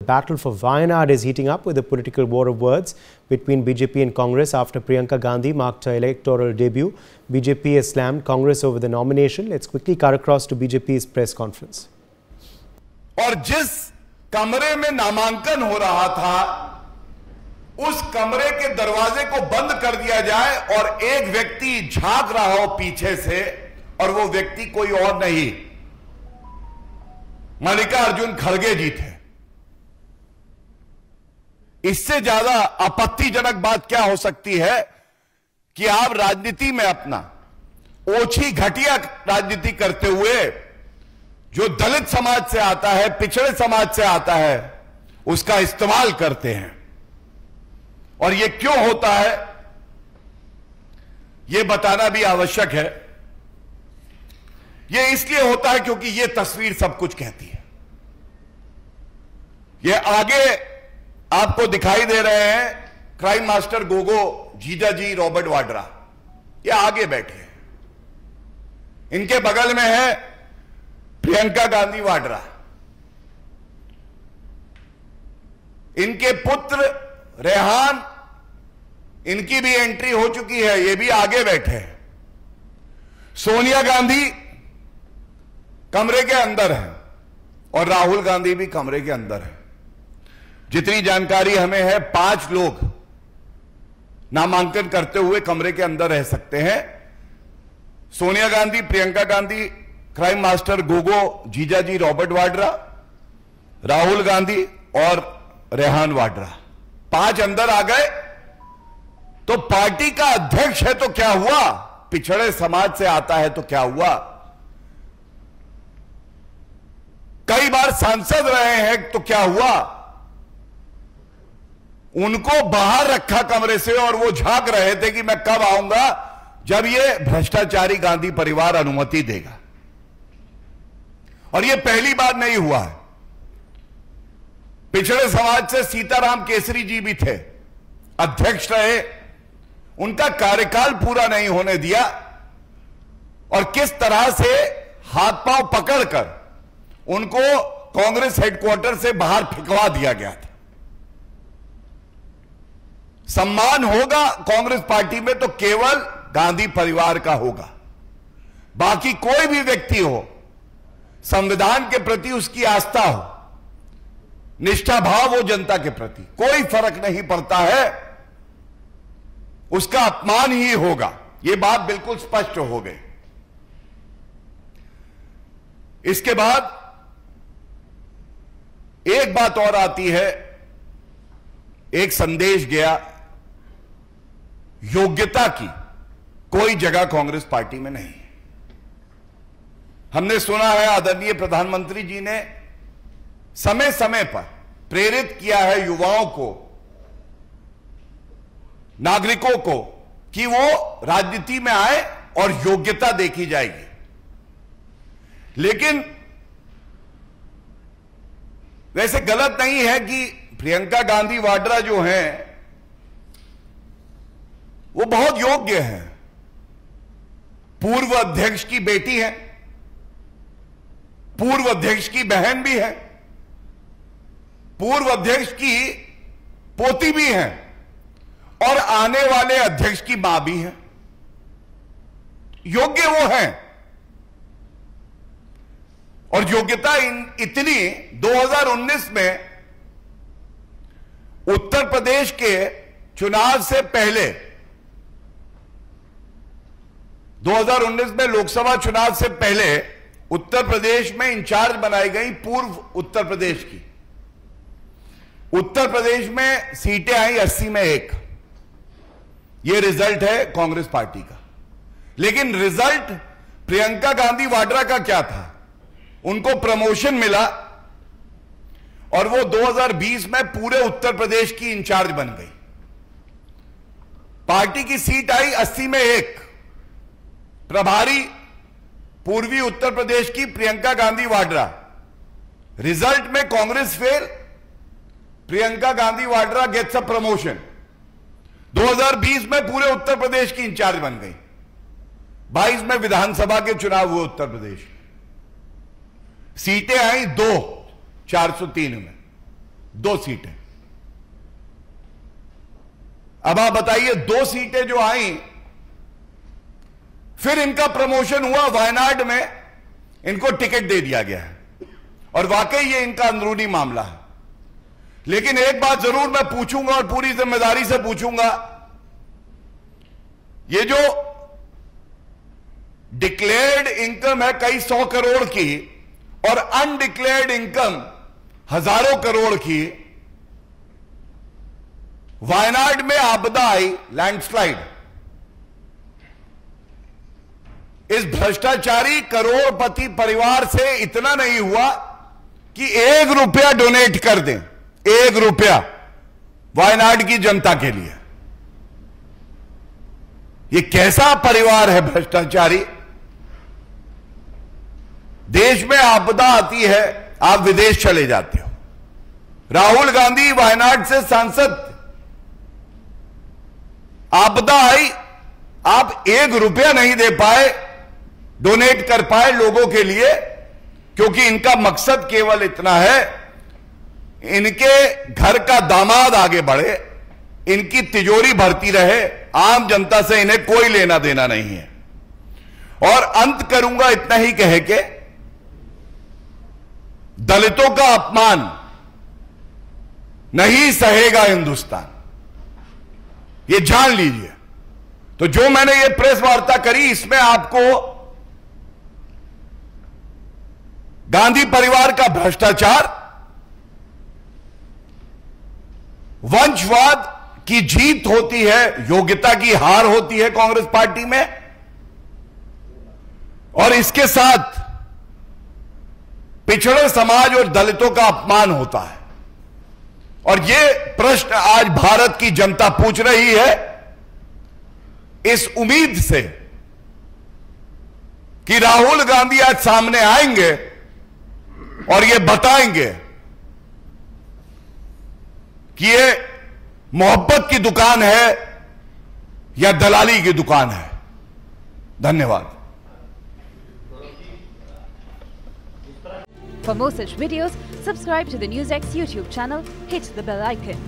battle for Wayanad is heating up with a political war of words between BJP and Congress after Priyanka Gandhi marked her electoral debut. BJP has slammed Congress over the nomination. Let's quickly cut across to BJP's press conference. और जिस कमरे में नामांकन हो रहा था, उस कमरे के दरवाजे को बंद कर दिया जाए और एक व्यक्ति झांक रहा हो पीछे से, और वो व्यक्ति कोई और नहीं, मल्लिकार्जुन खड़गे जी थे। इससे ज्यादा आपत्तिजनक बात क्या हो सकती है कि आप राजनीति में अपना ओछी घटिया राजनीति करते हुए जो दलित समाज से आता है, पिछड़े समाज से आता है, उसका इस्तेमाल करते हैं। और यह क्यों होता है, यह बताना भी आवश्यक है। यह इसलिए होता है क्योंकि यह तस्वीर सब कुछ कहती है। यह आगे आपको दिखाई दे रहे हैं क्राइम मास्टर गोगो जीजाजी रॉबर्ट वाड्रा, ये आगे बैठे हैं। इनके बगल में है प्रियंका गांधी वाड्रा, इनके पुत्र रेहान, इनकी भी एंट्री हो चुकी है, ये भी आगे बैठे हैं। सोनिया गांधी कमरे के अंदर है और राहुल गांधी भी कमरे के अंदर है। जितनी जानकारी हमें है, 5 लोग नामांकन करते हुए कमरे के अंदर रह सकते हैं। सोनिया गांधी, प्रियंका गांधी, क्राइम मास्टर गोगो जीजाजी रॉबर्ट वाड्रा, राहुल गांधी और रेहान वाड्रा, 5 अंदर आ गए। तो पार्टी का अध्यक्ष है तो क्या हुआ, पिछड़े समाज से आता है तो क्या हुआ, कई बार सांसद रहे हैं तो क्या हुआ, उनको बाहर रखा कमरे से और वो झांक रहे थे कि मैं कब आऊंगा जब ये भ्रष्टाचारी गांधी परिवार अनुमति देगा। और ये पहली बार नहीं हुआ है। पिछड़े समाज से सीताराम केसरी जी भी थे, अध्यक्ष रहे, उनका कार्यकाल पूरा नहीं होने दिया और किस तरह से हाथ पांव पकड़कर उनको कांग्रेस हेडक्वार्टर से बाहर फेंकवा दिया गया था। सम्मान होगा कांग्रेस पार्टी में तो केवल गांधी परिवार का होगा। बाकी कोई भी व्यक्ति हो, संविधान के प्रति उसकी आस्था हो, निष्ठा भाव हो जनता के प्रति, कोई फर्क नहीं पड़ता है, उसका अपमान ही होगा। यह बात बिल्कुल स्पष्ट हो गई। इसके बाद एक बात और आती है, एक संदेश गया, योग्यता की कोई जगह कांग्रेस पार्टी में नहीं है। हमने सुना है आदरणीय प्रधानमंत्री जी ने समय समय पर प्रेरित किया है युवाओं को, नागरिकों को, कि वो राजनीति में आए और योग्यता देखी जाएगी। लेकिन वैसे गलत नहीं है कि प्रियंका गांधी वाड्रा जो हैं वो बहुत योग्य हैं, पूर्व अध्यक्ष की बेटी है, पूर्व अध्यक्ष की बहन भी है, पूर्व अध्यक्ष की पोती भी है और आने वाले अध्यक्ष की मां भी है। योग्य वो हैं और योग्यता इतनी 2019 में उत्तर प्रदेश के चुनाव से पहले, 2019 में लोकसभा चुनाव से पहले उत्तर प्रदेश में इंचार्ज बनाई गई पूर्व उत्तर प्रदेश की। उत्तर प्रदेश में सीटें आई 80 में 1। यह रिजल्ट है कांग्रेस पार्टी का। लेकिन रिजल्ट प्रियंका गांधी वाड्रा का क्या था, उनको प्रमोशन मिला और वो 2020 में पूरे उत्तर प्रदेश की इंचार्ज बन गई। पार्टी की सीट आई 80 में 1। प्रभारी पूर्वी उत्तर प्रदेश की प्रियंका गांधी वाड्रा। रिजल्ट में Congress fail, Priyanka Gandhi Vadra gets a promotion. 2020 में पूरे उत्तर प्रदेश की इंचार्ज बन गई। 22 में विधानसभा के चुनाव हुए उत्तर प्रदेश, सीटें आई 2 403 में। 2 सीटें। अब आप बताइए, 2 सीटें जो आई, फिर इनका प्रमोशन हुआ, वायनाड में इनको टिकट दे दिया गया है और वाकई ये इनका अंदरूनी मामला है। लेकिन एक बात जरूर मैं पूछूंगा और पूरी जिम्मेदारी से पूछूंगा, ये जो डिक्लेयर्ड इनकम है कई 100 करोड़ की और अनडिक्लेयर्ड इनकम हजारों करोड़ की, वायनाड में आपदा आई, लैंडस्लाइड, इस भ्रष्टाचारी करोड़पति परिवार से इतना नहीं हुआ कि 1 रुपया डोनेट कर दें, 1 रुपया वायनाड की जनता के लिए। ये कैसा परिवार है भ्रष्टाचारी? देश में आपदा आती है, आप विदेश चले जाते हो। राहुल गांधी वायनाड से सांसद, आपदा आई, आप 1 रुपया नहीं दे पाए, डोनेट कर पाए लोगों के लिए, क्योंकि इनका मकसद केवल इतना है, इनके घर का दामाद आगे बढ़े, इनकी तिजोरी भरती रहे, आम जनता से इन्हें कोई लेना देना नहीं है। और अंत करूंगा इतना ही कह के, दलितों का अपमान नहीं सहेगा हिंदुस्तान, ये जान लीजिए। तो जो मैंने ये प्रेस वार्ता करी, इसमें आपको गांधी परिवार का भ्रष्टाचार, वंशवाद की जीत होती है, योग्यता की हार होती है कांग्रेस पार्टी में, और इसके साथ पिछड़े समाज और दलितों का अपमान होता है। और यह प्रश्न आज भारत की जनता पूछ रही है, इस उम्मीद से कि राहुल गांधी आज सामने आएंगे और ये बताएंगे कि ये मोहब्बत की दुकान है या दलाली की दुकान है। धन्यवाद। For more such videos, subscribe to the NewsX YouTube channel, hit the bell icon.